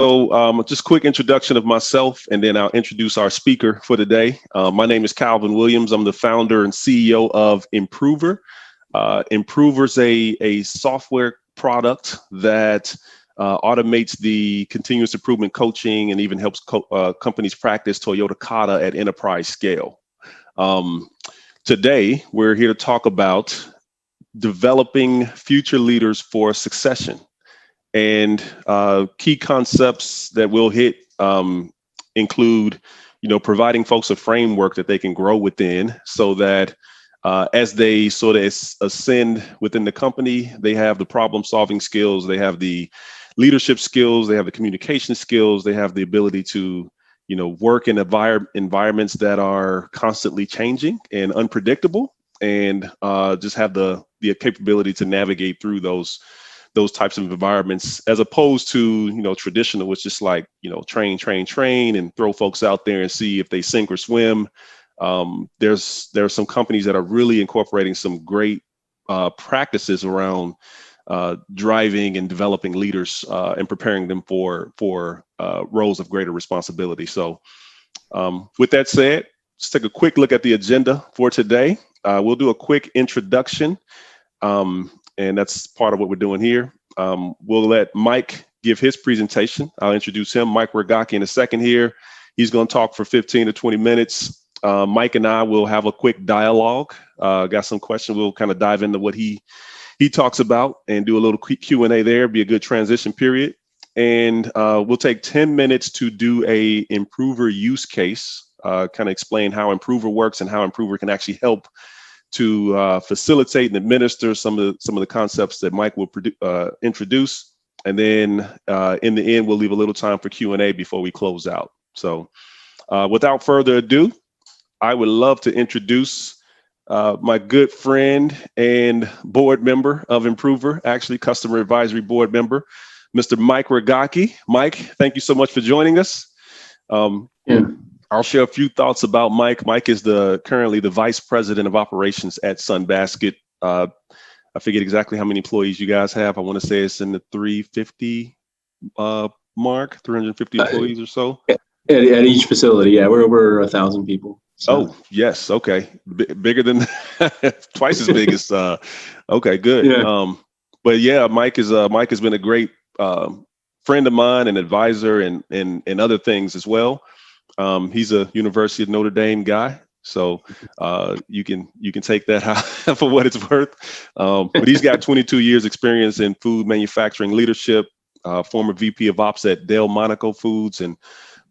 Just quick introduction of myself, and then I'll introduce our speaker for today. My name is Calvin Williams. I'm the founder and CEO of Impruver. Improver's a software product that automates the continuous improvement coaching and even helps companies practice Toyota Kata at enterprise scale. Today, we're here to talk about developing future leaders for succession. And key concepts that we'll hit include, providing folks a framework that they can grow within so that as they sort of ascend within the company, they have the problem solving skills, they have the leadership skills, they have the communication skills, they have the ability to, work in environments that are constantly changing and unpredictable, and just have the capability to navigate through those types of environments, as opposed to, traditional, which is like, train and throw folks out there and see if they sink or swim. There are some companies that are really incorporating some great practices around driving and developing leaders and preparing them for roles of greater responsibility. So with that said, let's take a quick look at the agenda for today. We'll do a quick introduction. And that's part of what we're doing here. We'll let Mike give his presentation. I'll introduce him, Mike Wargocki, in a second here. He's going to talk for 15 to 20 minutes. Mike and I will have a quick dialogue. Got some questions. We'll kind of dive into what he talks about and do a little quick Q&A there. Be a good transition period. And we'll take 10 minutes to do a Improver use case, kind of explain how Improver works and how Improver can actually help to facilitate and administer some of the concepts that Mike will introduce. And then in the end, we'll leave a little time for Q&A before we close out. So without further ado, I would love to introduce my good friend and board member of Improver, actually customer advisory board member, Mr. Mike Wargocki. Mike, thank you so much for joining us. I'll share a few thoughts about Mike. Mike is currently the vice president of operations at Sunbasket. I forget exactly how many employees you guys have. I want to say it's in the 350 mark, 350 employees or so. At each facility, yeah, we're 1,000 people. So. Oh yes, okay, bigger than twice as big as. Okay, good. Yeah. But yeah, Mike has been a great friend of mine and advisor and other things as well. He's a University of Notre Dame guy, so you can take that for what it's worth. But he's got 22 years experience in food manufacturing leadership, former VP of Ops at Del Monaco Foods, and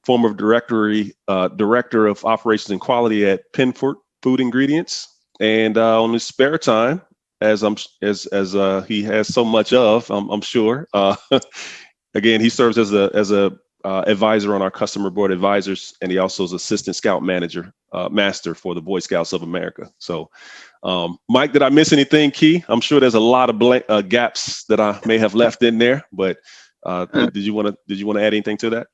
former director of operations and quality at Penfort Food Ingredients. And on his spare time, as he has so much of, I'm sure. Again, he serves as a advisor on our customer board advisors, and he also is assistant scout master for the Boy Scouts of America. So, Mike, did I miss anything key? I'm sure there's a lot of gaps that I may have left in there, but did you want to add anything to that?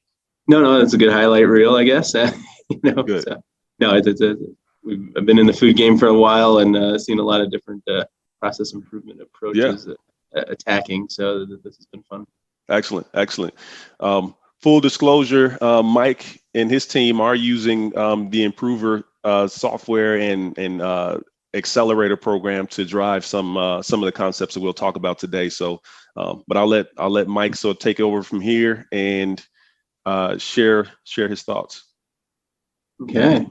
No, that's a good highlight reel, I guess. Good. So, no, I've been in the food game for a while and seen a lot of different process improvement approaches attacking. So this has been fun. Excellent. Full disclosure, Mike and his team are using the Improver software and accelerator program to drive some of the concepts that we'll talk about today. So, but I'll let Mike sort of take over from here and share his thoughts. Okay.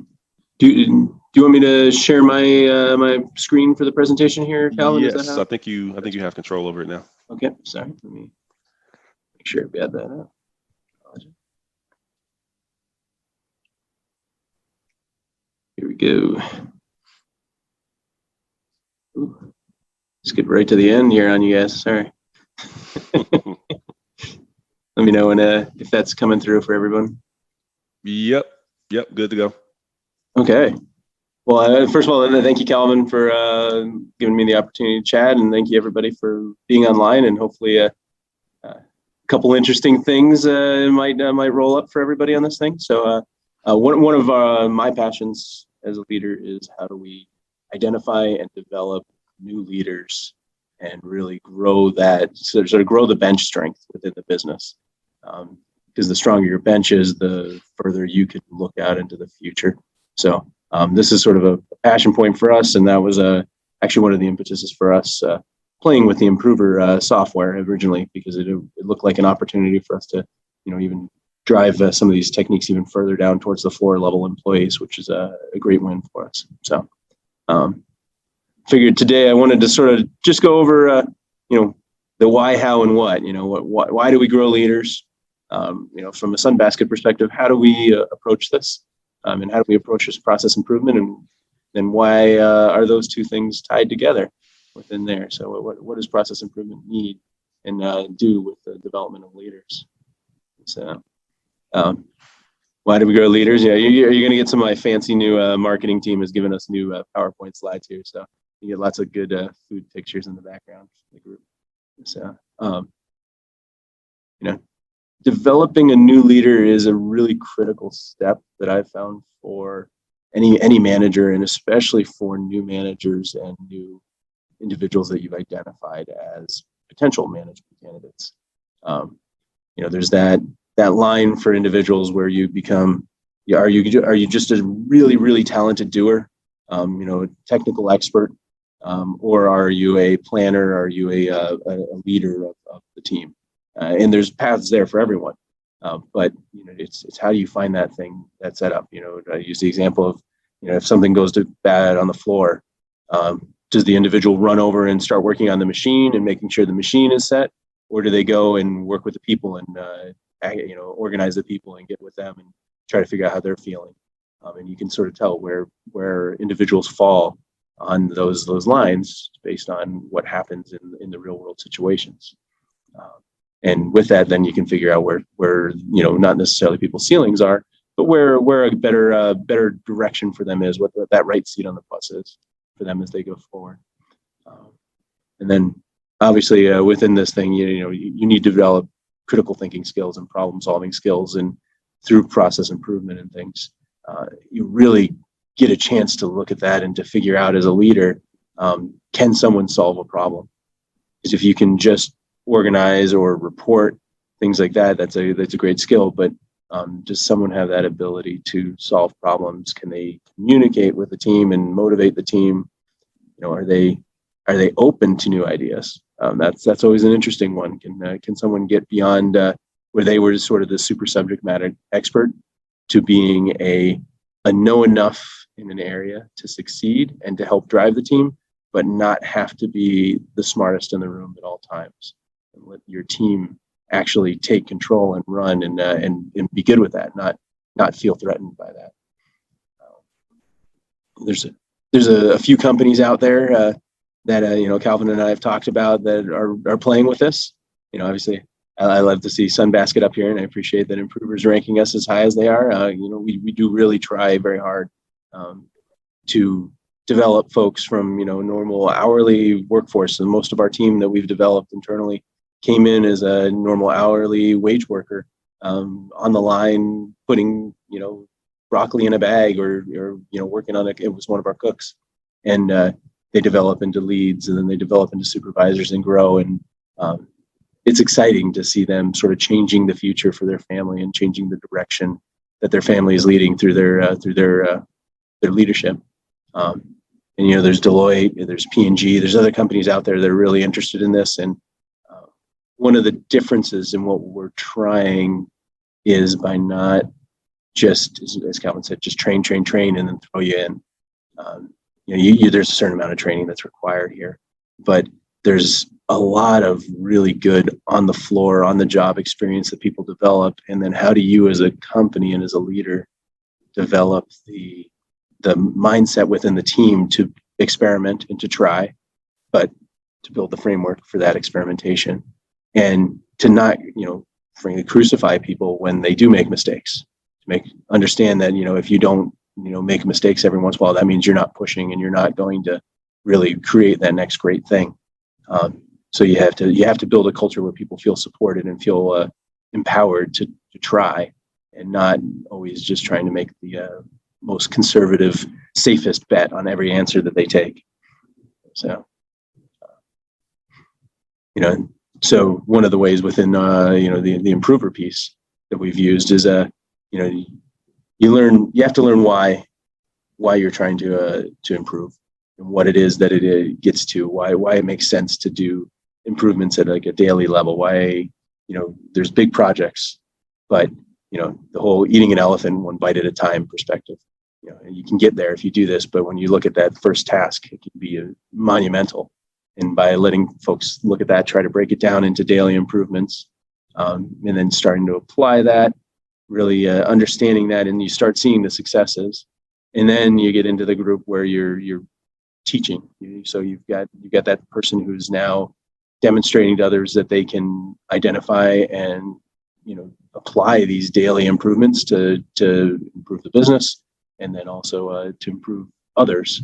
Do you want me to share my my screen for the presentation here, Calvin? Yes, I think you have control over it now. Okay. Sorry. Let me make sure I got that up. Here we go. Ooh, just get right to the end here on you guys. Sorry. Let me know when if that's coming through for everyone. Yep. Good to go. Okay. Well, first of all, thank you, Calvin, for giving me the opportunity to chat, and thank you everybody for being online. And hopefully, a couple interesting things might roll up for everybody on this thing. So, one of my passions as a leader is how do we identify and develop new leaders and really grow that, sort of grow the bench strength within the business. because the stronger your bench is, the further you can look out into the future. So this is sort of a passion point for us, and that was actually one of the impetuses for us playing with the Impruver software originally, because it looked like an opportunity for us to, even drive some of these techniques even further down towards the floor level employees, which is a great win for us. So figured today I wanted to sort of just go over, the why, how, and what. Why do we grow leaders? From a Sunbasket perspective, how do we approach this? And how do we approach this process improvement? And then why are those two things tied together within there? So what does process improvement need and do with the development of leaders? So why do we grow leaders? Yeah, you're going to get some of my fancy new marketing team has given us new PowerPoint slides here. So you get lots of good food pictures in the background of the group. So, developing a new leader is a really critical step that I've found for any manager, and especially for new managers and new individuals that you've identified as potential management candidates. There's that line for individuals where you become, are you just a really, really talented doer, a technical expert, or are you a planner? Are you a leader of the team? And there's paths there for everyone. But it's how do you find that set up? I use the example of, if something goes to bad on the floor, does the individual run over and start working on the machine and making sure the machine is set, or do they go and work with the people and organize the people and get with them and try to figure out how they're feeling? And you can sort of tell where individuals fall on those lines based on what happens in the real world situations. And with that, then you can figure out where not necessarily people's ceilings are, but where a better direction for them is, what that right seat on the bus is for them as they go forward. And then obviously within this thing, you need to develop critical thinking skills and problem solving skills, and through process improvement and things, you really get a chance to look at that and to figure out as a leader, can someone solve a problem? Because if you can just organize or report things like that, that's a great skill. But does someone have that ability to solve problems? Can they communicate with the team and motivate the team? Are they open to new ideas? That's always an interesting one. Can someone get beyond where they were sort of the super subject matter expert to being a know enough in an area to succeed and to help drive the team, but not have to be the smartest in the room at all times, and let your team actually take control and run and be good with that, not feel threatened by that. There's a few companies out there that Calvin and I have talked about that are playing with this. Obviously, I love to see Sunbasket up here, and I appreciate that Improver's ranking us as high as they are. We do really try very hard to develop folks from normal hourly workforce, and most of our team that we've developed internally came in as a normal hourly wage worker, on the line putting broccoli in a bag, or working on it. It was one of our cooks, and they develop into leads, and then they develop into supervisors and grow. And it's exciting to see them sort of changing the future for their family and changing the direction that their family is leading through their leadership. And there's Deloitte, there's P&G, there's other companies out there that are really interested in this. And one of the differences in what we're trying is by not just, as Calvin said, just train, and then throw you in. There's a certain amount of training that's required here, but there's a lot of really good on the floor, on the job experience that people develop. And then how do you as a company and as a leader develop the mindset within the team to experiment and to try, but to build the framework for that experimentation, and to not, frankly, crucify people when they do make mistakes, to understand that, if you don't, make mistakes every once in a while, that means you're not pushing and you're not going to really create that next great thing. So you have to build a culture where people feel supported and feel empowered to try, and not always just trying to make the most conservative, safest bet on every answer that they take. So, so one of the ways within the Improver piece that we've used is you have to learn why you're trying to improve, and what it is that it gets to, why it makes sense to do improvements at like a daily level, why there's big projects, but the whole eating an elephant one bite at a time perspective, and you can get there if you do this, but when you look at that first task, it can be monumental. And by letting folks look at that, try to break it down into daily improvements, and then starting to apply that, really understanding that, and you start seeing the successes, and then you get into the group where you're teaching. So you've got that person who's now demonstrating to others that they can identify and apply these daily improvements to improve the business, and then also to improve others.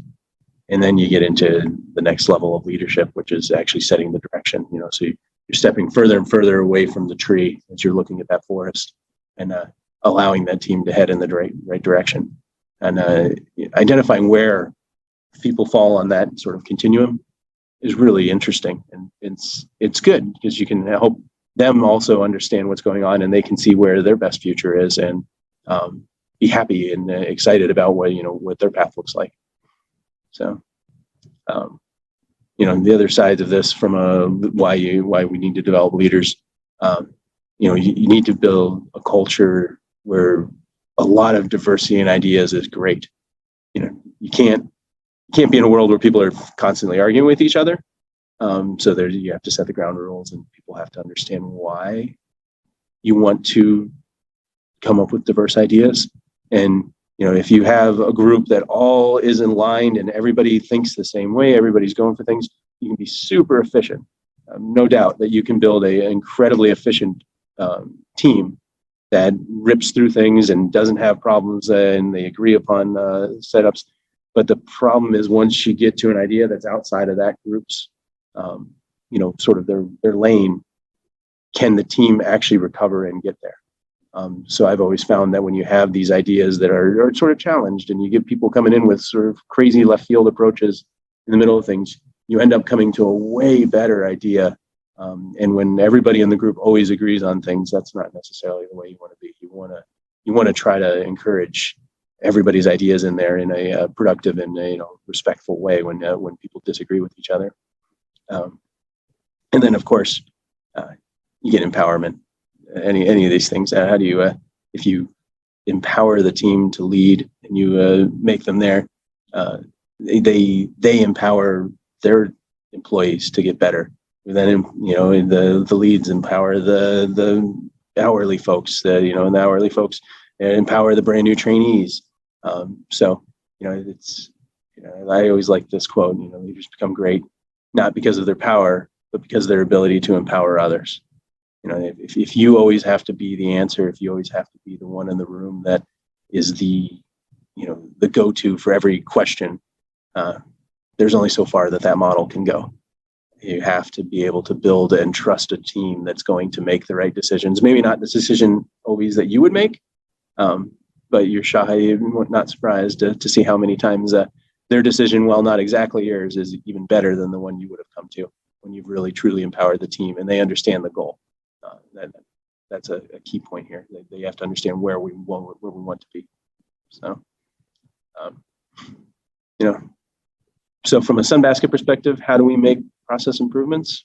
And then you get into the next level of leadership, which is actually setting the direction. So you're stepping further and further away from the tree as you're looking at that forest, and allowing that team to head in the right direction, and identifying where people fall on that sort of continuum is really interesting. And it's good because you can help them also understand what's going on, and they can see where their best future is, and be happy and excited about what their path looks like. So, the other sides of this, from why we need to develop leaders, you need to build a culture where a lot of diversity in ideas is great. You can't be in a world where people are constantly arguing with each other. So you have to set the ground rules, and people have to understand why you want to come up with diverse ideas. And if you have a group that all is in line and everybody thinks the same way, everybody's going for things, you can be super efficient. No doubt that you can build an incredibly efficient team that rips through things and doesn't have problems, and they agree upon setups. But the problem is, once you get to an idea that's outside of that group's, sort of their lane, can the team actually recover and get there? So I've always found that when you have these ideas that are sort of challenged, and you get people coming in with sort of crazy left field approaches in the middle of things, you end up coming to a way better idea. And when everybody in the group always agrees on things, that's not necessarily the way you want to be. You want to try to encourage everybody's ideas in there in a productive and respectful way when people disagree with each other. And then, of course, you get empowerment. Any of these things. How do you, if you empower the team to lead, and you make them there, they empower their employees to get better. And then the leads empower the hourly folks. And the hourly folks empower the brand new trainees. So it's I always like this quote. Leaders become great not because of their power, but because of their ability to empower others. If you always have to be the answer, if you always have to be the one in the room that is the go-to for every question, there's only so far that model can go. You have to be able to build and trust a team that's going to make the right decisions. Maybe not the decision always that you would make, but you're not surprised to see how many times their decision, while not exactly yours, is even better than the one you would have come to when you've really truly empowered the team and they understand the goal. That's a key point here. They have to understand where we want to be. So, so from a Sunbasket perspective, how do we make process improvements?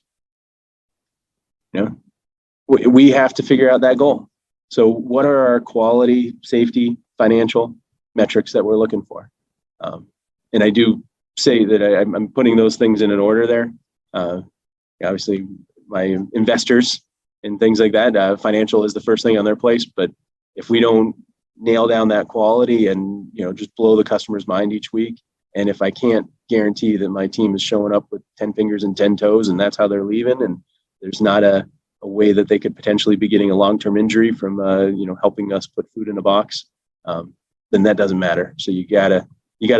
We have to figure out that goal. So what are our quality, safety, financial metrics that we're looking for? And I do say that I'm putting those things in an order there. Obviously, my investors and things like that, financial is the first thing on their place. But if we don't nail down that quality and just blow the customer's mind each week, and if I can't guarantee that my team is showing up with 10 fingers and 10 toes and that's how they're leaving, and there's not a way that they could potentially be getting a long-term injury from helping us put food in a box, then that doesn't matter. So you gotta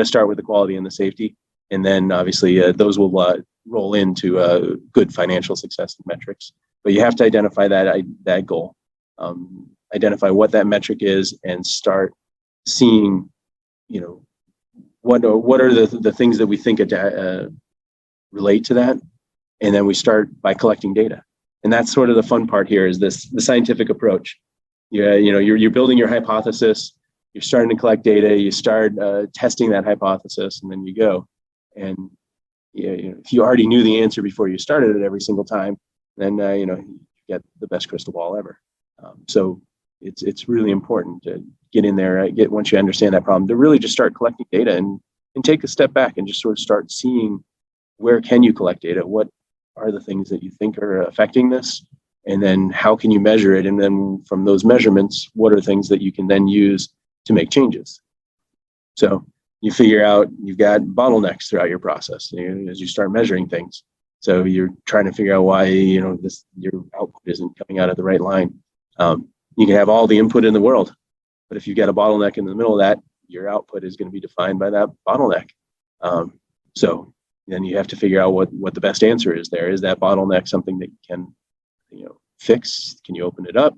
start with the quality and the safety, and then obviously those will roll into good financial success and metrics. But you have to identify that goal, identify what that metric is, and start seeing, what are the things that we think relate to that, and then we start by collecting data. And that's sort of the fun part here, is the scientific approach. you're building your hypothesis, you're starting to collect data, you start testing that hypothesis, and then you go. And if you already knew the answer before you started it every single time, then you get the best crystal ball ever. So it's really important to get in there, once you understand that problem, to really just start collecting data and take a step back and just sort of start seeing where can you collect data, what are the things that you think are affecting this, and then how can you measure it, and then from those measurements, what are things that you can then use to make changes. So you figure out you've got bottlenecks throughout your process as you start measuring things. So you're trying to figure out why your output isn't coming out of the right line. You can have all the input in the world, but if you've got a bottleneck in the middle of that, your output is going to be defined by that bottleneck. So then you have to figure out what the best answer is there. Is that bottleneck something that you can fix? Can you open it up?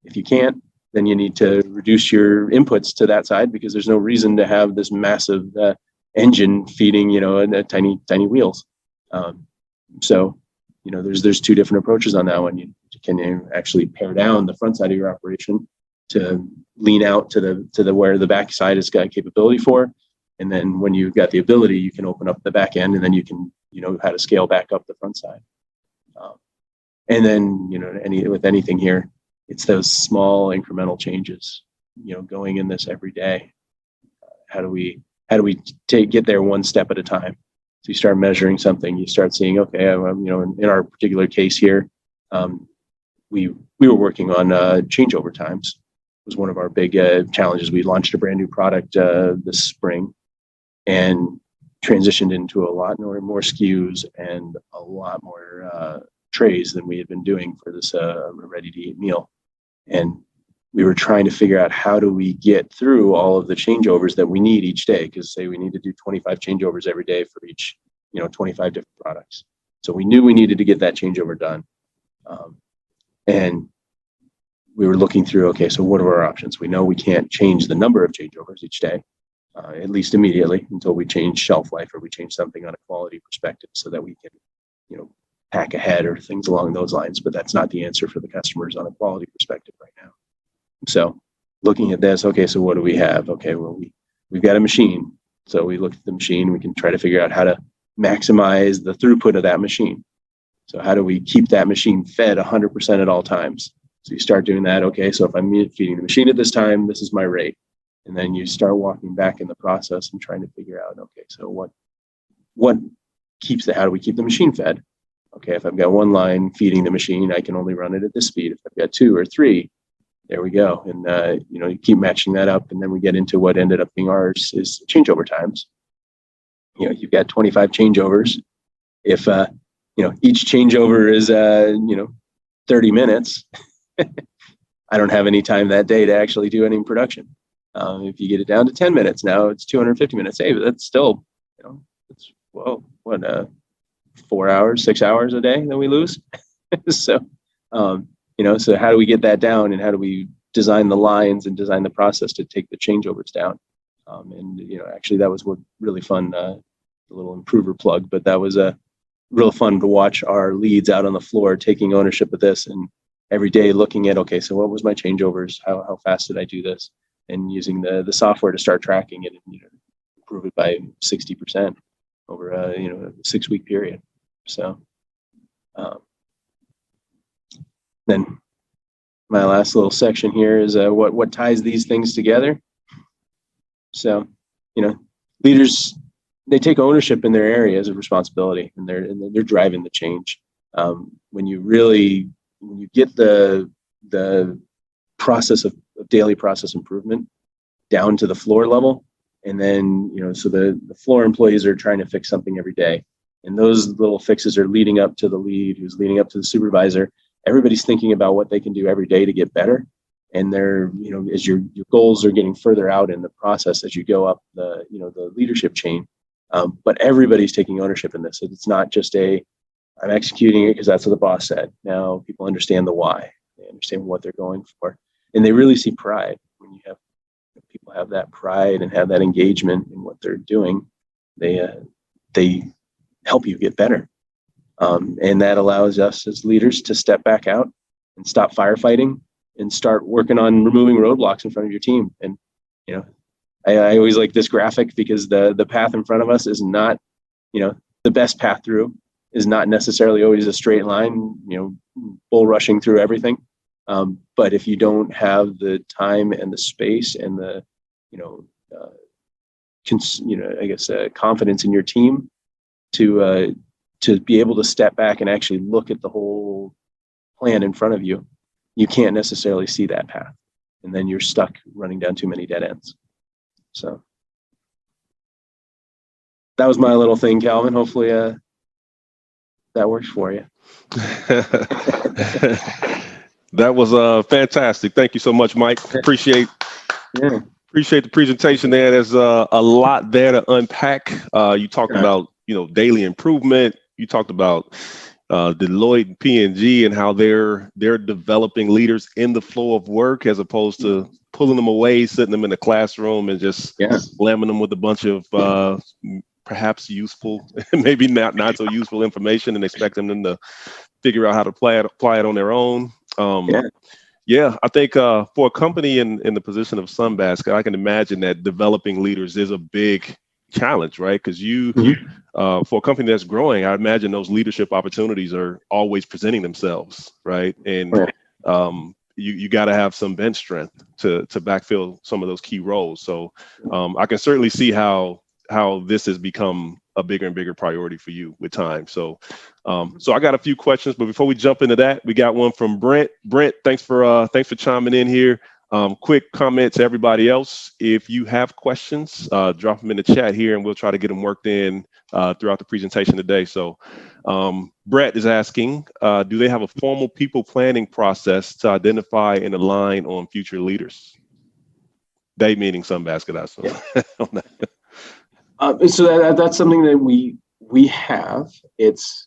If you can't, then you need to reduce your inputs to that side, because there's no reason to have this massive engine feeding tiny wheels. So there's two different approaches on that one. You can actually pare down the front side of your operation to lean out to the where the back side has got capability for, and then when you've got the ability, you can open up the back end, and then you can how to scale back up the front side. And then with anything here, it's those small incremental changes, going in this every day. How do we get there one step at a time? So you start measuring something, you start seeing, okay, in our particular case here, we were working on changeover times. It was one of our big challenges. We launched a brand new product this spring and transitioned into a lot more SKUs and a lot more trays than we had been doing for this ready-to-eat meal. And we were trying to figure out, how do we get through all of the changeovers that we need each day? Because say we need to do 25 changeovers every day for each, 25 different products. So we knew we needed to get that changeover done. And we were looking through, okay, so what are our options? We know we can't change the number of changeovers each day, at least immediately, until we change shelf life or we change something on a quality perspective so that we can, pack ahead or things along those lines. But that's not the answer for the customers on a quality perspective right now. So looking at this, okay, so what do we have? Okay, well, we've got a machine. So we look at the machine, we can try to figure out how to maximize the throughput of that machine. So how do we keep that machine fed 100% at all times? So you start doing that. Okay, so if I'm feeding the machine at this time, this is my rate. And then you start walking back in the process and trying to figure out, okay, so how do we keep the machine fed? Okay, if I've got one line feeding the machine, I can only run it at this speed. If I've got two or three, there we go. And, you keep matching that up. And then we get into what ended up being ours is changeover times. You've got 25 changeovers. If, each changeover is, 30 minutes, I don't have any time that day to actually do any production. If you get it down to 10 minutes, now it's 250 minutes. Hey, but that's still, it's, 4 hours, 6 hours a day that we lose. So, so how do we get that down, and how do we design the lines and design the process to take the changeovers down? Actually that was what really fun, a little Impruver plug, but that was real fun to watch our leads out on the floor taking ownership of this, and every day looking at, okay, so what was my changeovers? How fast did I do this? And using the software to start tracking it and improve it by 60% over a 6-week period. So then my last little section here is what ties these things together. So leaders, they take ownership in their areas of responsibility, and they're driving the change. When you get the process of daily process improvement down to the floor level, and then so the floor employees are trying to fix something every day, and those little fixes are leading up to the lead, who's leading up to the supervisor. Everybody's thinking about what they can do every day to get better, and they're as your goals are getting further out in the process as you go up the the leadership chain. But everybody's taking ownership in this. It's not just I'm executing it because that's what the boss said. Now people understand the why. They understand what they're going for, and they really see pride when you have people have that pride and have that engagement in what they're doing. They help you get better, and that allows us as leaders to step back out and stop firefighting and start working on removing roadblocks in front of your team. And, you know, I always like this graphic because the path in front of us is not, you know, the best path through is not necessarily always a straight line, you know, bull rushing through everything. But if you don't have the time and the space and the, you know, confidence in your team to be able to step back and actually look at the whole plan in front of you, you can't necessarily see that path. And then you're stuck running down too many dead ends. So that was my little thing, Calvin. Hopefully that works for you. That was fantastic. Thank you so much, Mike. Appreciate the presentation there. There's a lot there to unpack. You talked about, you know, daily improvement. You talked about Deloitte and P&G and how they're developing leaders in the flow of work as opposed to pulling them away, sitting them in the classroom and just slamming them with a bunch of perhaps useful, maybe not so useful information and expecting them to figure out how to apply it on their own. I think for a company in the position of Sunbasket, I can imagine that developing leaders is a big challenge, right? Because for a company that's growing, I imagine those leadership opportunities are always presenting themselves, right? And you got to have some bench strength to backfill some of those key roles. So I can certainly see how this has become a bigger and bigger priority for you with time. So I got a few questions, but before we jump into that, we got one from Brent. Brent, thanks for chiming in here. Quick comment to everybody else. If you have questions, drop them in the chat here and we'll try to get them worked in throughout the presentation today. So Brett is asking, do they have a formal people planning process to identify and align on future leaders? They meaning Sunbasket, I assume. So that's something that we have. It's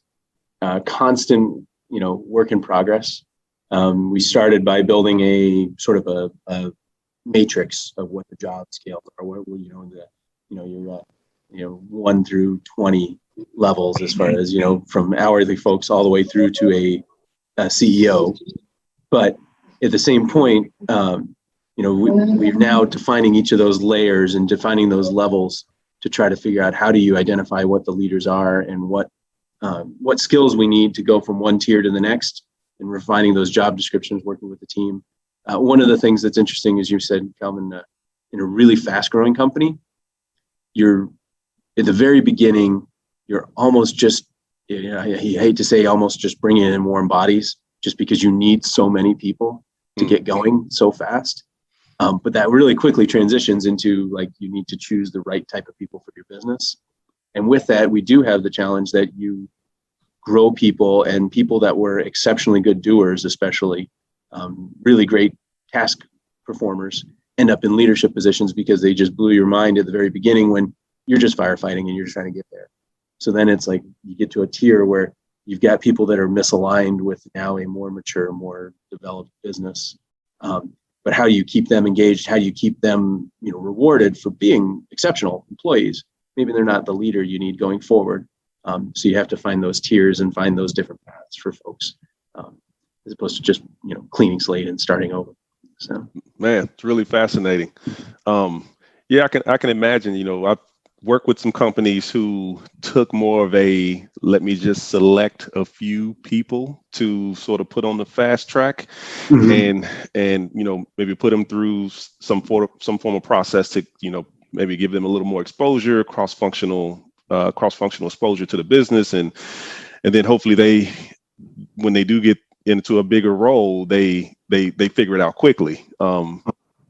constant, you know, work in progress. We started by building a sort of a matrix of what the job scales are. Where your 1 through 20 levels, as far as, you know, from hourly folks all the way through to a CEO. But at the same point, we're now defining each of those layers and defining those levels to try to figure out how do you identify what the leaders are and what skills we need to go from one tier to the next, and refining those job descriptions, working with the team. One of the things that's interesting, as you said, Calvin, in a really fast growing company, you're at the very beginning, you're almost just, I hate to say almost just bringing in warm bodies, just because you need so many people to get going so fast. But that really quickly transitions into, like, you need to choose the right type of people for your business. And with that, we do have the challenge that you grow people, and people that were exceptionally good doers, especially really great task performers, end up in leadership positions because they just blew your mind at the very beginning when you're just firefighting and you're just trying to get there. So then it's like you get to a tier where you've got people that are misaligned with now a more mature, more developed business. But how do you keep them engaged? How do you keep them, rewarded for being exceptional employees? Maybe they're not the leader you need going forward. So you have to find those tiers and find those different paths for folks, as opposed to just, cleaning slate and starting over. So, man, it's really fascinating. I can imagine, I've worked with some companies who took more of a, let me just select a few people to sort of put on the fast track, and maybe put them through some form of process to, maybe give them a little more exposure, cross-functional exposure to the business. And then hopefully when they do get into a bigger role, they figure it out quickly.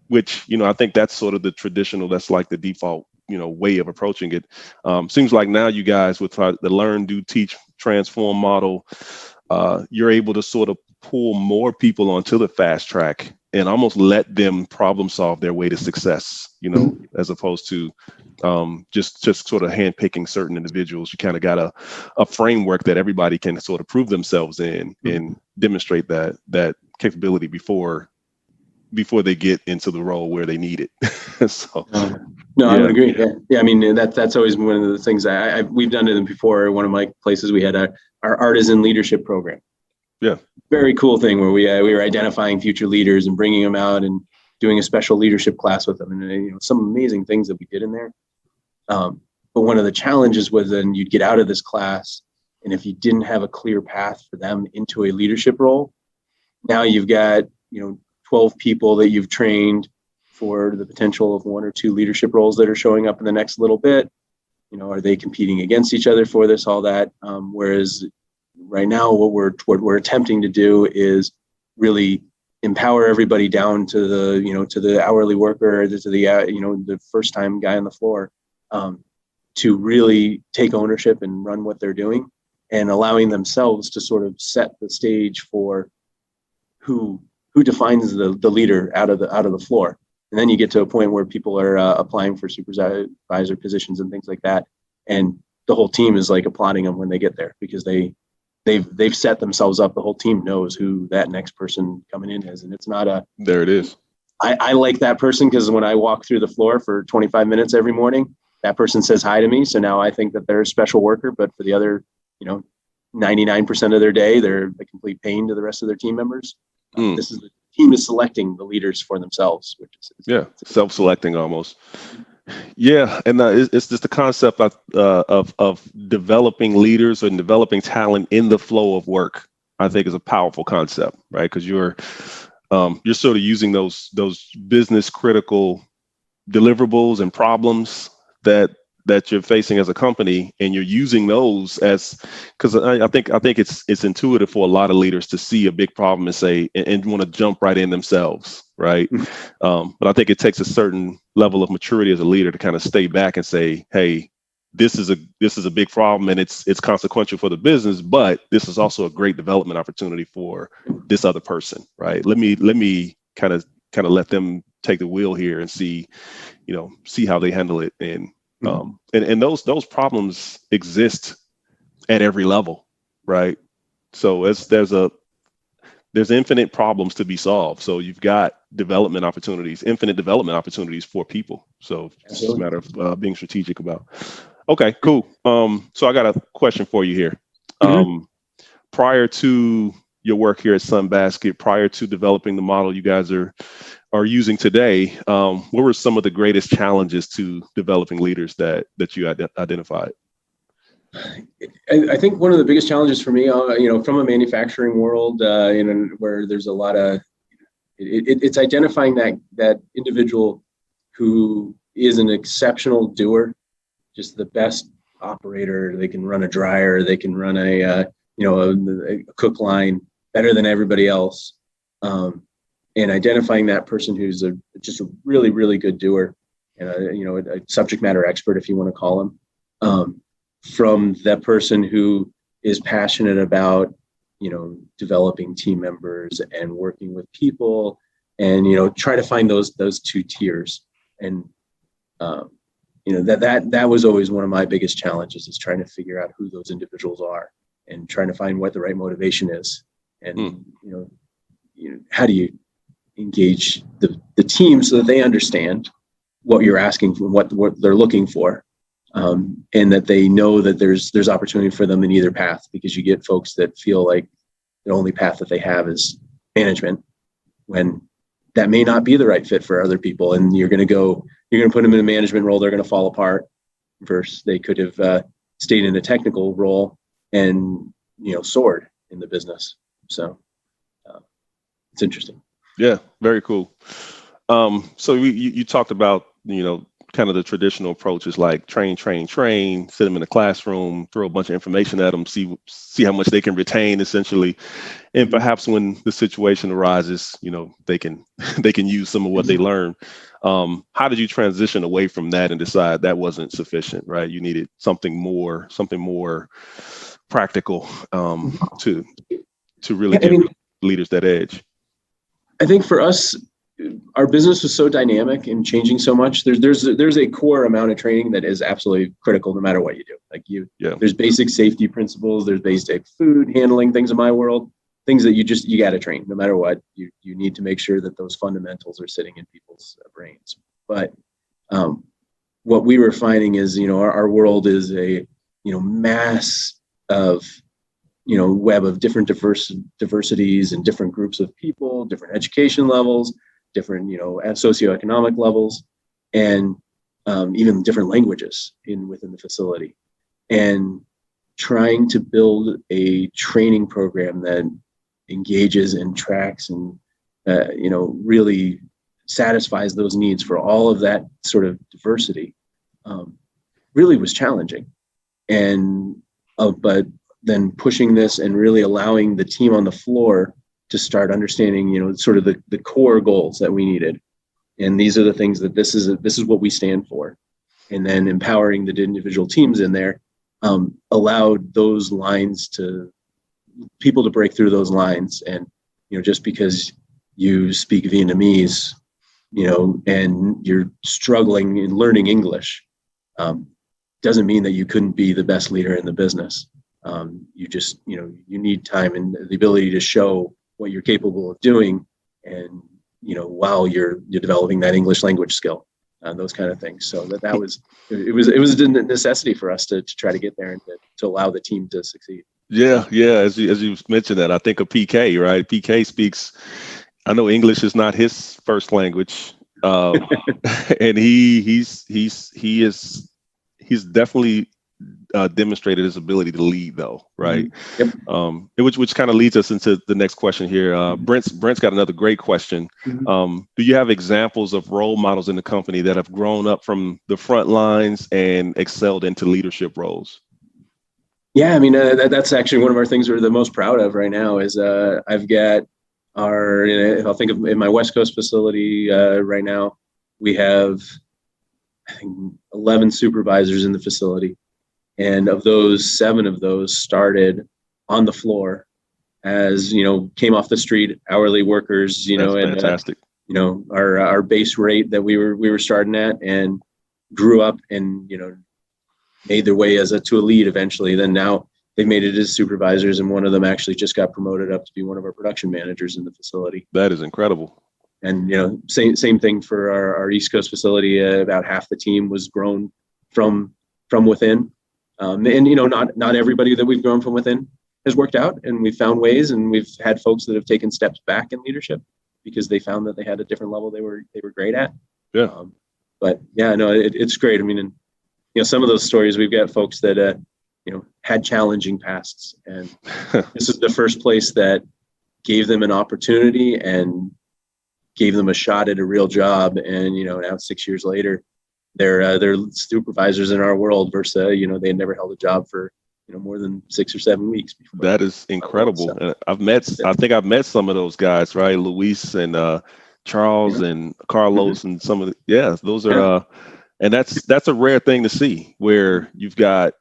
Which, I think that's sort of the traditional, that's like the default, way of approaching it. Seems like now you guys with the learn, do, teach, transform model, you're able to sort of pull more people onto the fast track and almost let them problem solve their way to success, as opposed to just sort of handpicking certain individuals. You kind of got a framework that everybody can sort of prove themselves in and demonstrate that capability before they get into the role where they need it. So, I would agree. Yeah. I mean, that's always one of the things we've done it before. One of my places, we had our artisan leadership program. Yeah. very cool thing where we were identifying future leaders and bringing them out and doing a special leadership class with them, and some amazing things that we did in there. But one of the challenges was then you'd get out of this class, and if you didn't have a clear path for them into a leadership role, now you've got 12 people that you've trained for the potential of 1 or 2 leadership roles that are showing up in the next little bit. Are they competing against each other for this, all that? Whereas right now, what we're attempting to do is really empower everybody down to the hourly worker, to the first time guy on the floor, to really take ownership and run what they're doing, and allowing themselves to sort of set the stage for who defines the leader out of the floor. And then you get to a point where people are applying for supervisor positions and things like that, and the whole team is like applauding them when they get there, because they've set themselves up. The whole team knows who that next person coming in is, and it's not there it is. I like that person because when I walk through the floor for 25 minutes every morning, that person says hi to me. So now I think that they're a special worker, but for the other 99% of their day, they're a complete pain to the rest of their team members. This is the team is selecting the leaders for themselves, which is self-selecting almost. Yeah, and it's just the concept of developing leaders and developing talent in the flow of work. I think is a powerful concept, right? Because you're sort of using those business critical deliverables and problems that you're facing as a company, and you're using those because I think it's intuitive for a lot of leaders to see a big problem and say and want to jump right in themselves, right? But I think it takes a certain level of maturity as a leader to kind of stay back and say, hey, this is a big problem and it's consequential for the business, but this is also a great development opportunity for this other person, right? Let me kind of let them take the wheel here and see how they handle it. And those problems exist at every level, right? So there's infinite problems to be solved. So you've got infinite development opportunities for people. So it's just a matter of being strategic about. Okay, cool. So I got a question for you here. Prior to your work here at Sunbasket, prior to developing the model you guys are using today, what were some of the greatest challenges to developing leaders that you identified? I think one of the biggest challenges for me, from a manufacturing world, where there's a lot of, it's identifying that individual who is an exceptional doer, just the best operator. They can run a dryer, they can run a cook line better than everybody else. And identifying that person who's just a really, really good doer, and a subject matter expert, if you want to call him, from that person who is passionate about, developing team members and working with people, and try to find those 2 tiers. And that was always one of my biggest challenges, is trying to figure out who those individuals are and trying to find what the right motivation is, and how do you engage the team so that they understand what you're asking for, what they're looking for, and that they know that there's opportunity for them in either path, because you get folks that feel like the only path that they have is management, when that may not be the right fit for other people, and you're going to put them in a management role, they're going to fall apart, versus they could have stayed in a technical role and soared in the business. So it's interesting. Yeah, very cool. So you talked about, kind of the traditional approaches like train, sit them in a classroom, throw a bunch of information at them, see how much they can retain essentially. And perhaps when the situation arises, they can use some of what they learned. How did you transition away from that and decide that wasn't sufficient, right? You needed something more practical to really give leaders that edge? I think for us, our business was so dynamic and changing so much. There's a core amount of training that is absolutely critical, no matter what you do. There's basic safety principles. There's basic food handling things in my world, things that you got to train, no matter what. You need to make sure that those fundamentals are sitting in people's brains. But what we were finding is, our world is a mass of web of different diversities and different groups of people, different education levels, different, socioeconomic levels, and even different languages within the facility. And trying to build a training program that engages and tracks and, really satisfies those needs for all of that sort of diversity, really was challenging. And, but then pushing this and really allowing the team on the floor to start understanding, sort of the core goals that we needed. And these are the things that this is what we stand for. And then empowering the individual teams in there allowed those lines people to break through those lines. And, just because you speak Vietnamese, and you're struggling in learning English, doesn't mean that you couldn't be the best leader in the business. You just, you need time and the ability to show what you're capable of doing, and, while you're developing that English language skill, those kind of things. So it was a necessity for us to try to get there and to allow the team to succeed. Yeah. As you mentioned that, I think of PK, right? PK speaks, I know English is not his first language, and he's definitely demonstrated his ability to lead, though, right? Mm-hmm. Yep. Which kind of leads us into the next question here. Brent's got another great question. Mm-hmm. Do you have examples of role models in the company that have grown up from the front lines and excelled into leadership roles? Yeah, I mean, that's actually one of our things we're the most proud of right now is I've got if I'll think of in my West Coast facility right now, we have, I think, 11 supervisors in the facility. And of those, 7 of those started on the floor as, came off the street, hourly workers, That's and fantastic. Our base rate that we were starting at, and grew up and, made their way to a lead eventually. Then now they've made it as supervisors, and one of them actually just got promoted up to be one of our production managers in the facility. That is incredible. And, same thing for our East Coast facility. About half the team was grown from within. And, not everybody that we've grown from within has worked out, and we've found ways, and we've had folks that have taken steps back in leadership because they found that they had a different level they were great at. Yeah. But yeah, no, it's great. I mean, and, some of those stories, we've got folks that, had challenging pasts, and this is the first place that gave them an opportunity and gave them a shot at a real job. And, now 6 years later, they're supervisors in our world versus, they had never held a job for, more than 6 or 7 weeks before. That is incredible. So, I think I've met some of those guys, right? Luis and Charles and Carlos, mm-hmm. and some of those are, and that's a rare thing to see, where you've got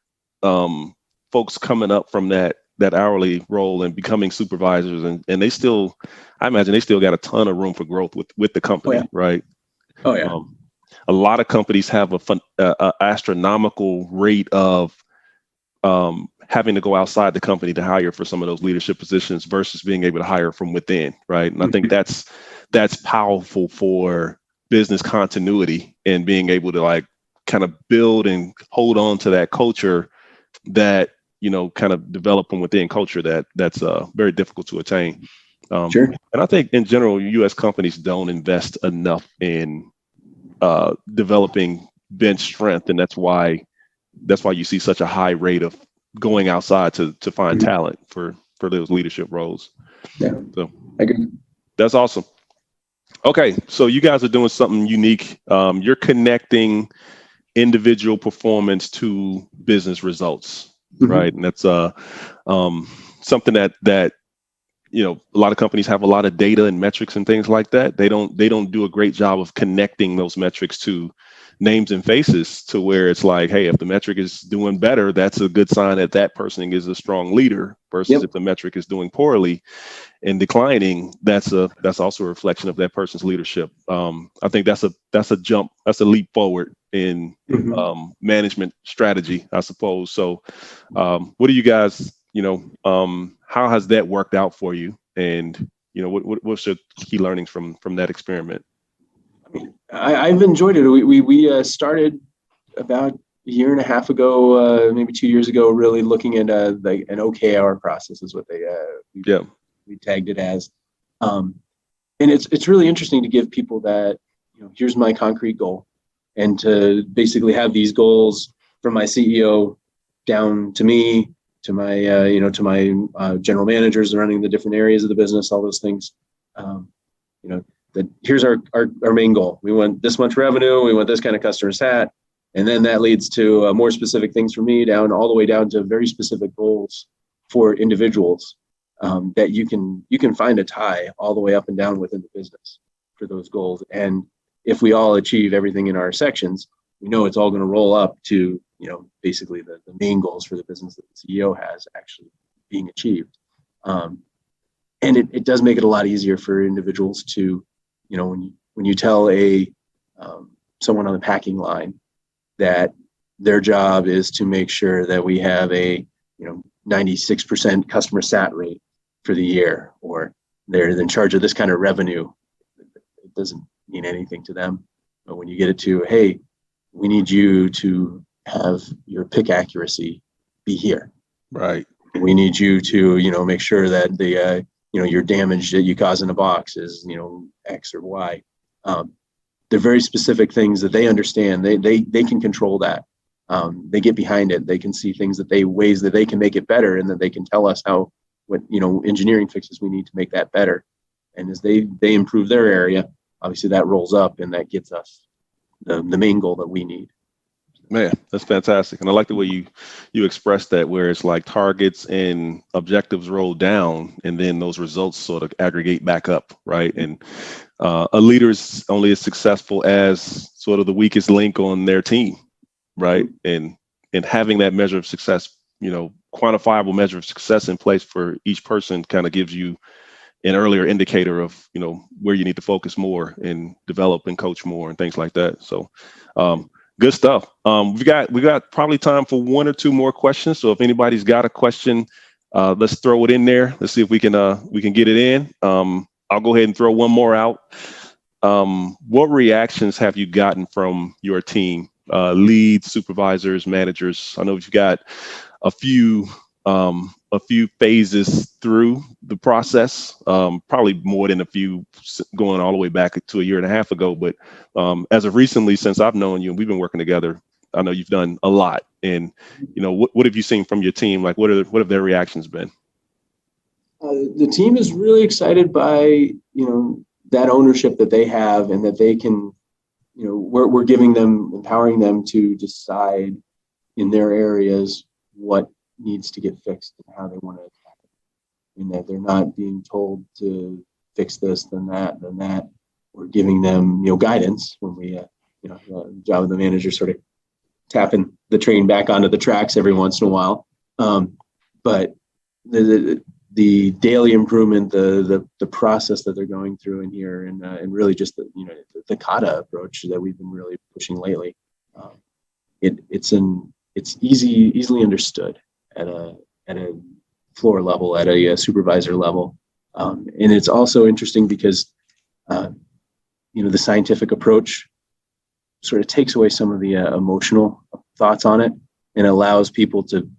folks coming up from that hourly role and becoming supervisors, and they still, I imagine they still got a ton of room for growth with the company, right? Oh yeah. A lot of companies have a astronomical rate of having to go outside the company to hire for some of those leadership positions versus being able to hire from within, right? And I think that's powerful for business continuity and being able to kind of build and hold on to that culture that, kind of develop from within culture that's very difficult to attain. Sure. And I think in general, U.S. companies don't invest enough in developing bench strength, and that's why you see such a high rate of going outside to find mm-hmm. talent for those leadership roles. Yeah. So I agree. That's awesome. Okay, so you guys are doing something unique. You're connecting individual performance to business results, mm-hmm. right? And that's something that a lot of companies have a lot of data and metrics and things like that. They don't do a great job of connecting those metrics to names and faces, to where it's like, hey, if the metric is doing better, that's a good sign that person is a strong leader, versus if the metric is doing poorly and declining, that's also a reflection of that person's leadership. I think that's a leap forward in mm-hmm. Management strategy, I suppose. So what do you guys, how has that worked out for you? And, what's your key learnings from that experiment? I've enjoyed it. We started about, year and a half ago, maybe 2 years ago, really looking at like an OKR process is what we tagged it as. And it's really interesting to give people that, here's my concrete goal, and to basically have these goals from my CEO down to me, to my to my general managers running the different areas of the business, all those things. That here's our main goal. We want this much revenue. We want this kind of customer sat. And then that leads to more specific things for me, all the way down to very specific goals for individuals, that you can find a tie all the way up and down within the business for those goals. And if we all achieve everything in our sections, we know it's all going to roll up to, basically the main goals for the business that the CEO has actually being achieved. And it does make it a lot easier for individuals to, when you tell someone on the packing line that their job is to make sure that we have a 96% customer sat rate for the year, or they're in charge of this kind of revenue, it doesn't mean anything to them. But when you get it to, hey, we need you to have your pick accuracy be here. Right. We need you to, make sure that the your damage that you cause in a box is, X or Y. They're very specific things that they understand. They can control that. They get behind it. They can see ways that they can make it better, and that they can tell us what engineering fixes we need to make that better. And as they improve their area, obviously that rolls up, and that gets us the main goal that we need. Man, that's fantastic. And I like the way you express that, where it's like targets and objectives roll down, and then those results sort of aggregate back up, right? And a leader is only as successful as sort of the weakest link on their team, right? And having that measure of success, quantifiable measure of success in place for each person kind of gives you an earlier indicator of, where you need to focus more and develop and coach more and things like that. So, good stuff. We got probably time for one or two more questions. So if anybody's got a question, let's throw it in there. Let's see if we can get it in. I'll go ahead and throw one more out. What reactions have you gotten from your team, leads, supervisors, managers? I know you've got a few phases through the process, probably more than a few going all the way back to a year and a half ago. But as of recently, since I've known you and we've been working together, I know you've done a lot. And, what have you seen from your team? Like, what have their reactions been? The team is really excited by, that ownership that they have, and that they can, we're giving them, empowering them to decide in their areas what needs to get fixed and how they want to attack it, and that they're not being told to fix this, then that. We're giving them, guidance when we, the job of the manager sort of tapping the train back onto the tracks every once in a while. But the daily improvement, the process that they're going through in here, and really just the kata approach that we've been really pushing lately. It's easily understood at a floor level, at a supervisor level, and it's also interesting because the scientific approach sort of takes away some of the emotional thoughts on it, and allows people to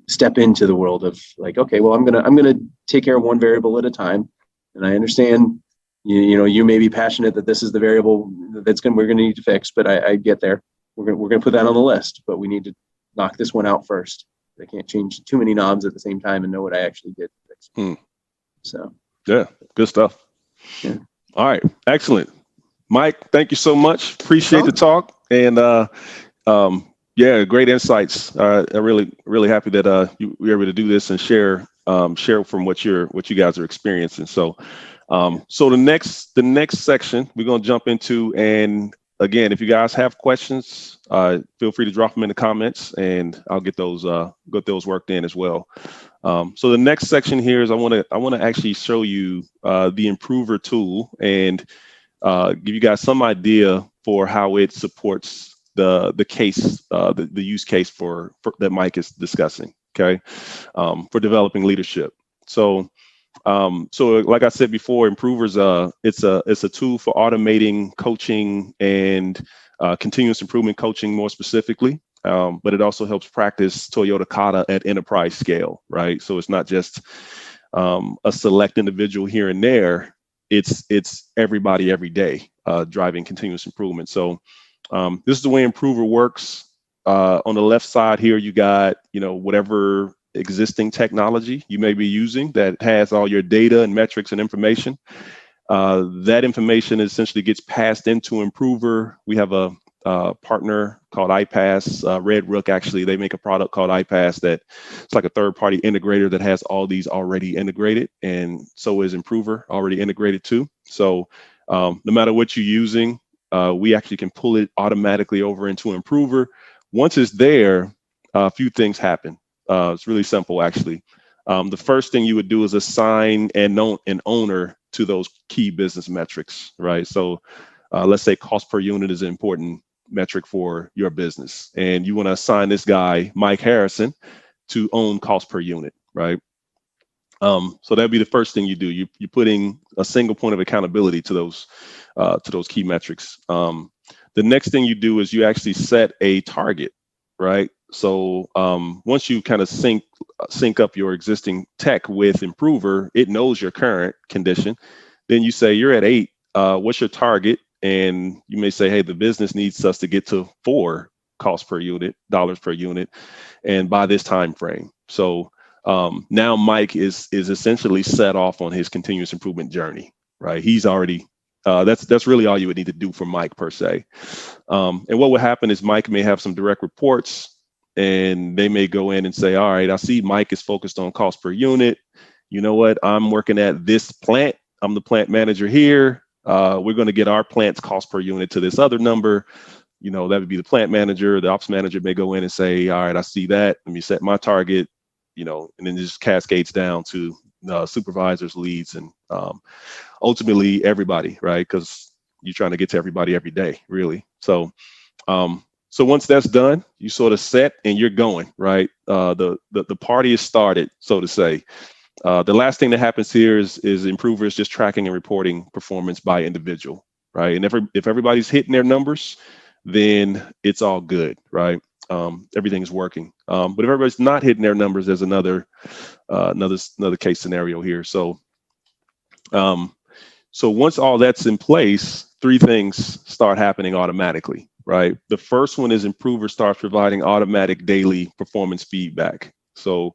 step into the world of like, okay, well, I'm gonna take care of one variable at a time, and I understand you may be passionate that this is the variable we're gonna need to fix, but I get there. We're gonna put that on the list, but we need to knock this one out first. I can't change too many knobs at the same time and know what I actually did to fix. So yeah, good stuff. Yeah. All right, excellent. Mike, thank you so much. Appreciate the talk, and great insights. I'm really happy that you were able to do this and share from what you guys are experiencing. So, so the next section we're going to jump into, and again, if you guys have questions, feel free to drop them in the comments, and I'll get those worked in as well. So the next section here is I want to actually show you the Impruver tool and give you guys some idea for how it supports the case, the use case for that Mike is discussing. Okay, for developing leadership. So So like I said before, Improvers, it's a tool for automating coaching and continuous improvement coaching more specifically. But it also helps practice Toyota Kata at enterprise scale, right? So it's not just a select individual here and there. It's everybody every day driving continuous improvement. So this is the way Improver works. On the left side here, you got whatever existing technology you may be using that has all your data and metrics and information. That information essentially gets passed into Improver. We have a partner called iPass, Red Rook. Actually, they make a product called iPass that it's like a third-party integrator that has all these already integrated, and so is Improver already integrated too. So no matter what you're using, we actually can pull it automatically over into Improver. Once it's there, a few things happen. It's really simple, actually. The first thing you would do is assign an owner to those key business metrics, right? So let's say cost per unit is an important metric for your business, and you want to assign this guy, Mike Harrison, to own cost per unit, right? So that'd be the first thing you do. You're putting a single point of accountability to those key metrics. The next thing you do is you actually set a target, right? So once you kind of sync up your existing tech with Improver, it knows your current condition. Then you say you're at 8. What's your target? And you may say, hey, the business needs us to get to 4 cost per unit, dollars per unit, and by this time frame. So now Mike is essentially set off on his continuous improvement journey, right? He's already that's really all you would need to do for Mike per se. And what would happen is Mike may have some direct reports, and they may go in and say, all right, I see Mike is focused on cost per unit. You know what? I'm working at this plant. I'm the plant manager here. We're going to get our plant's cost per unit to this other number. That would be the plant manager. The ops manager may go in and say, all right, I see that. Let me set my target, and then it just cascades down to supervisors, leads, and ultimately everybody, right? Because you're trying to get to everybody every day, really. So once that's done, you sort of set and you're going, right? The party is started, so to say. The last thing that happens here is Improvers just tracking and reporting performance by individual, right? And if everybody's hitting their numbers, then it's all good, right? Everything's working. But if everybody's not hitting their numbers, there's another case scenario here. So once all that's in place, 3 things start happening automatically, right? The first one is Improver starts providing automatic daily performance feedback. So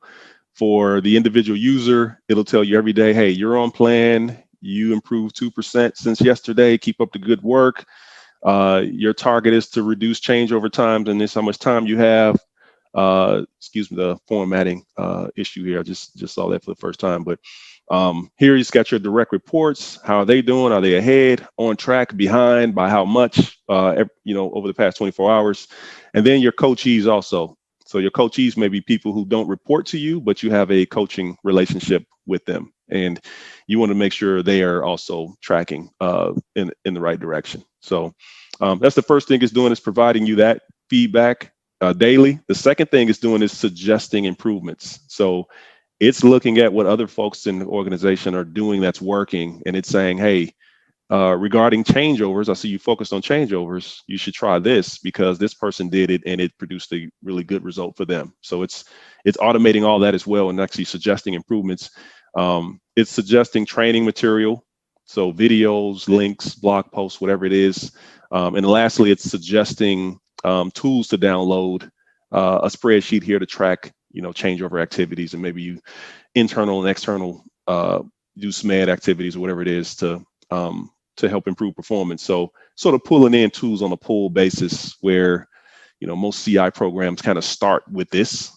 for the individual user, it'll tell you every day, hey, you're on plan. You improved 2% since yesterday. Keep up the good work. Your target is to reduce change over time, and this how much time you have. Excuse me, the formatting issue here. I just saw that for the first time. But here you've got your direct reports. How are they doing? Are they ahead, on track, behind, by how much? Over the past 24 hours. And then your coachees also. So your coachees may be people who don't report to you, but you have a coaching relationship with them, and you want to make sure they are also tracking in the right direction. So that's the first thing it's doing, is providing you that feedback daily. The second thing it's doing is suggesting improvements. So it's looking at what other folks in the organization are doing that's working, and it's saying, hey, regarding changeovers, I see you focused on changeovers. You should try this because this person did it and it produced a really good result for them. So it's automating all that as well, and actually suggesting improvements. It's suggesting training material, so videos, links, blog posts, whatever it is. And lastly, it's suggesting tools to download, a spreadsheet here to track, changeover activities, and maybe you internal and external do SMAD activities or whatever it is to help improve performance. So sort of pulling in tools on a pull basis where, most CI programs kind of start with this.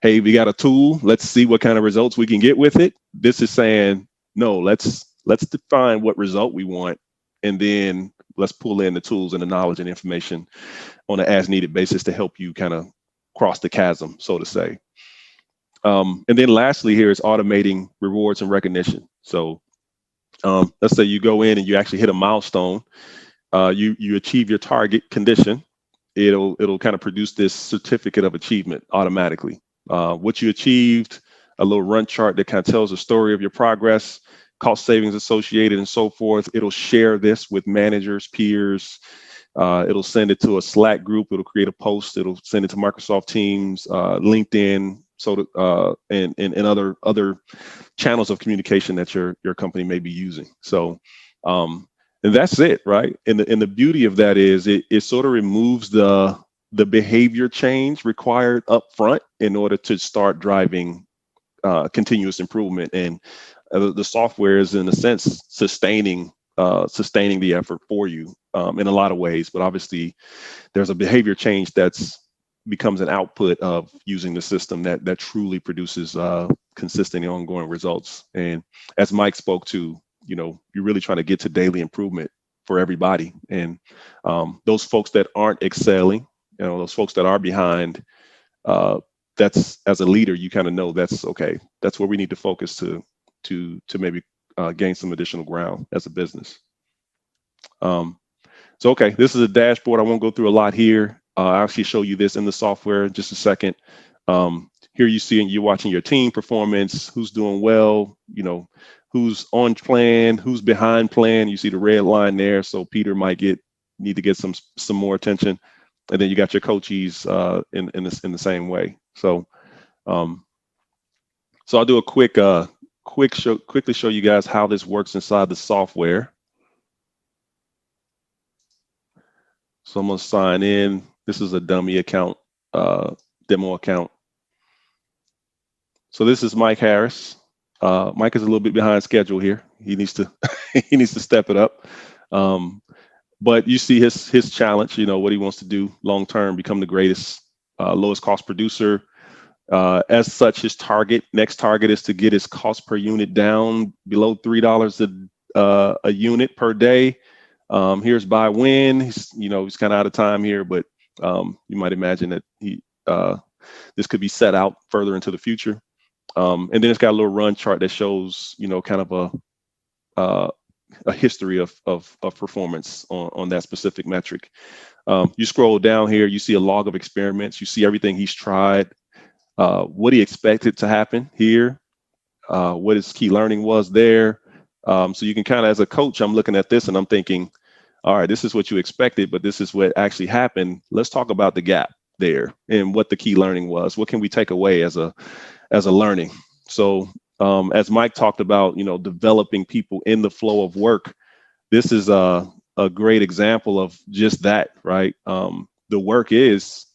Hey, we got a tool. Let's see what kind of results we can get with it. This is saying, no, let's define what result we want, and then let's pull in the tools and the knowledge and information on an as needed basis to help you kind of cross the chasm, so to say. And then lastly here is automating rewards and recognition. So let's say you go in and you actually hit a milestone, you achieve your target condition, it'll kind of produce this certificate of achievement automatically. What you achieved, a little run chart that kind of tells the story of your progress, cost savings associated, and so forth. It'll share this with managers, peers. It'll send it to a Slack group. It'll create a post. It'll send it to Microsoft Teams, LinkedIn, and other channels of communication that your company may be using. So, and that's it, right? And the beauty of that is it sort of removes the behavior change required up front in order to start driving continuous improvement. And the software is, in a sense, sustaining the effort for you in a lot of ways. But obviously, there's a behavior change that's becomes an output of using the system that truly produces consistent and ongoing results. And as Mike spoke to, you're really trying to get to daily improvement for everybody. And those folks that aren't excelling, those folks that are behind, that's, as a leader, you kind of know that's okay. That's where we need to focus to maybe gain some additional ground as a business. So, okay, this is a dashboard. I won't go through a lot here. I'll actually show you this in the software in just a second. Here you see, and you're watching your team performance, who's doing well, who's on plan, who's behind plan. You see the red line there. So Peter might need to get some more attention. And then you got your coaches in the same way. So I'll do a quickly show you guys how this works inside the software. So I'm gonna sign in. This is a dummy account, demo account. So this is Mike Harris. Mike is a little bit behind schedule here. He needs to he needs to step it up. But you see his challenge, what he wants to do long term, become the greatest, lowest cost producer. As such, his next target is to get his cost per unit down below $3 a unit per day. Here's by when. He's kind of out of time here, but you might imagine that this could be set out further into the future. And then it's got a little run chart that shows, kind of a history of performance on that specific metric. You scroll down here, you see a log of experiments. You see everything he's tried, what he expected to happen here, what his key learning was there. So you can kind of, as a coach, I'm looking at this and I'm thinking, all right, this is what you expected, but this is what actually happened. Let's talk about the gap there and what the key learning was. What can we take away as a learning? So as Mike talked about, developing people in the flow of work, this is a great example of just that, right? The work is,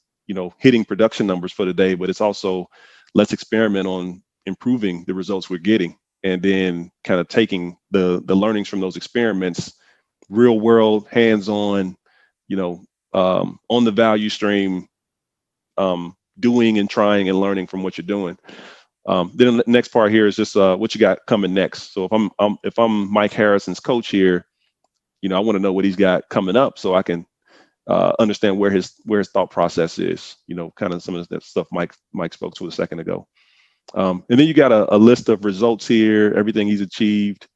hitting production numbers for the day, but it's also, let's experiment on improving the results we're getting, and then kind of taking the learnings from those experiments, real world, hands-on, on the value stream, doing and trying and learning from what you're doing. Then the next part here is just what you got coming next. So if I'm Mike Harrison's coach here, I want to know what he's got coming up so I can understand where his thought process is. Kind of some of that stuff Mike spoke to a second ago. And then you got a list of results here, everything he's achieved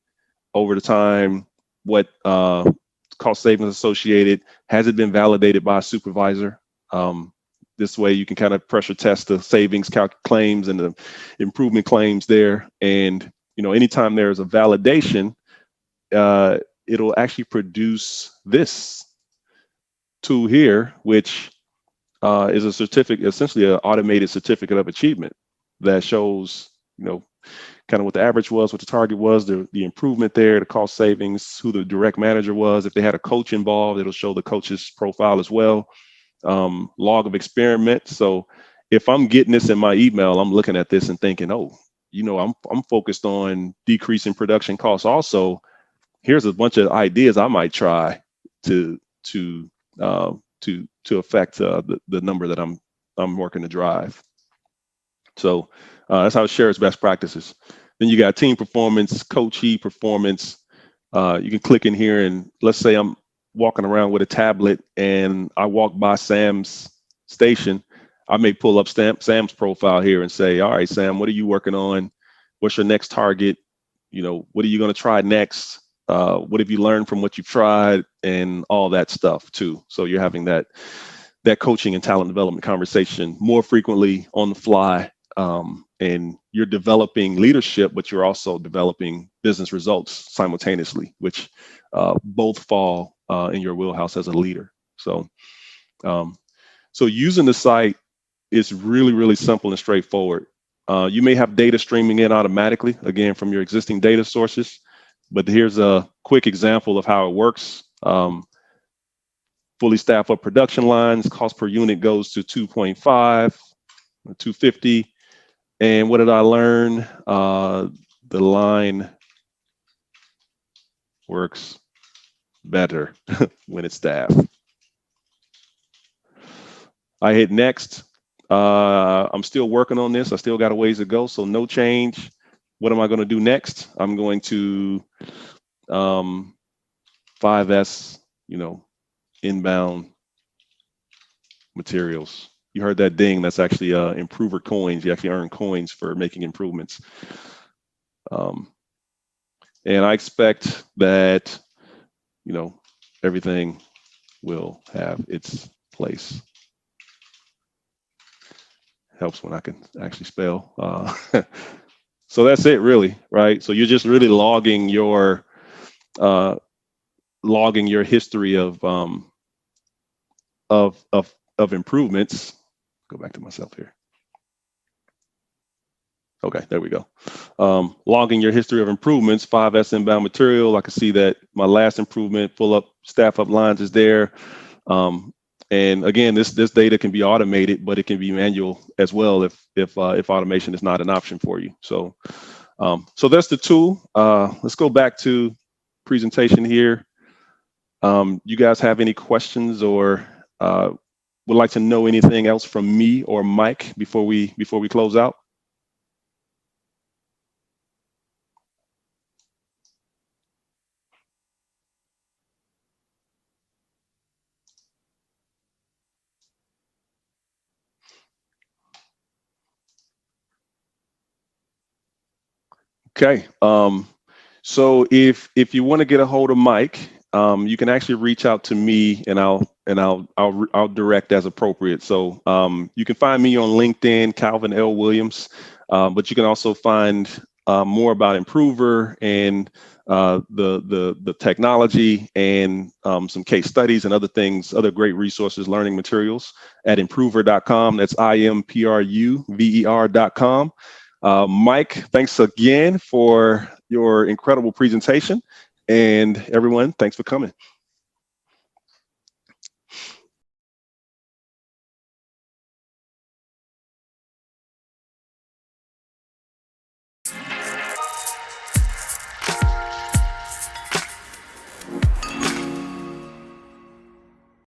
over the time, what cost savings associated, has it been validated by a supervisor? This way you can kind of pressure test the savings claims and the improvement claims there. And, anytime there's a validation, it'll actually produce this tool here, which is a certificate, essentially an automated certificate of achievement that shows, kind of what the average was, what the target was, the improvement there, the cost savings, who the direct manager was. If they had a coach involved, it'll show the coach's profile as well. Log of experiments. So if I'm getting this in my email, I'm looking at this and thinking, oh, I'm focused on decreasing production costs. Also, here's a bunch of ideas I might try to affect the number that I'm working to drive. So that's how it shares best practices. Then you got team performance, coachee performance. You can click in here, and let's say I'm walking around with a tablet and I walk by Sam's station. I may pull up Sam's profile here and say, all right, Sam, what are you working on? What's your next target? What are you going to try next? What have you learned from what you've tried, and all that stuff too. So you're having that coaching and talent development conversation more frequently on the fly. and you're developing leadership, but you're also developing business results simultaneously, which both fall in your wheelhouse as a leader. So, so using the site is really, really simple and straightforward. You may have data streaming in automatically, again, from your existing data sources, but here's a quick example of how it works. Fully staffed up production lines, cost per unit goes to 2.5, 250. And what did I learn? The line works better when it's staffed. I hit next. I'm still working on this. I still got a ways to go, so no change. What am I going to do next? I'm going to 5S, inbound materials. You heard that ding. That's actually Improver coins. You actually earn coins for making improvements. And I expect that, everything will have its place. Helps when I can actually spell. So that's it, really, right? So you're just really logging your history of improvements. Go back to myself here. Okay, there we go. Logging your history of improvements, 5S inbound material. I can see that my last improvement, pull up, staff up lines is there. And again, this data can be automated, but it can be manual as well if automation is not an option for you. So so that's the tool. Let's go back to presentation here. You guys have any questions or would like to know anything else from me or Mike before we close out? Okay. So if you want to get a hold of Mike, you can actually reach out to me, and I'll direct as appropriate. So you can find me on LinkedIn, Calvin L. Williams, but you can also find more about Improver and the technology and some case studies and other things, other great resources, learning materials at improver.com. That's IMPRUVER.com. Mike, thanks again for your incredible presentation. And everyone, thanks for coming.